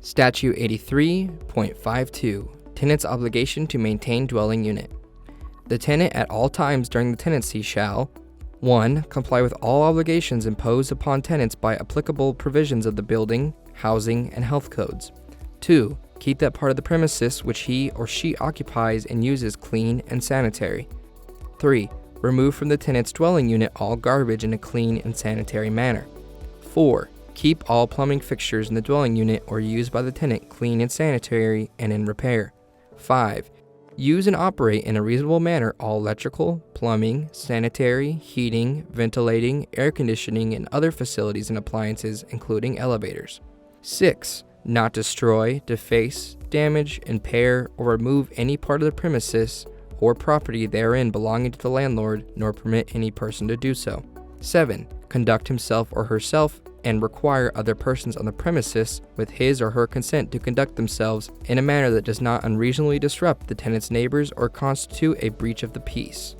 Statute 83.52, Tenant's obligation to maintain dwelling unit. The tenant at all times during the tenancy shall 1. Comply with all obligations imposed upon tenants by applicable provisions of the building, housing, and health codes. 2. Keep that part of the premises which he or she occupies and uses clean and sanitary. 3. Remove from the tenant's dwelling unit all garbage in a clean and sanitary manner. 4. Keep all plumbing fixtures in the dwelling unit or used by the tenant clean and sanitary and in repair. 5. Use and operate in a reasonable manner all electrical, plumbing, sanitary, heating, ventilating, air conditioning, and other facilities and appliances, including elevators. 6. Not destroy, deface, damage, impair, or remove any part of the premises or property therein belonging to the landlord, nor permit any person to do so. 7. Conduct himself or herself and require other persons on the premises with his or her consent to conduct themselves in a manner that does not unreasonably disrupt the tenant's neighbors or constitute a breach of the peace.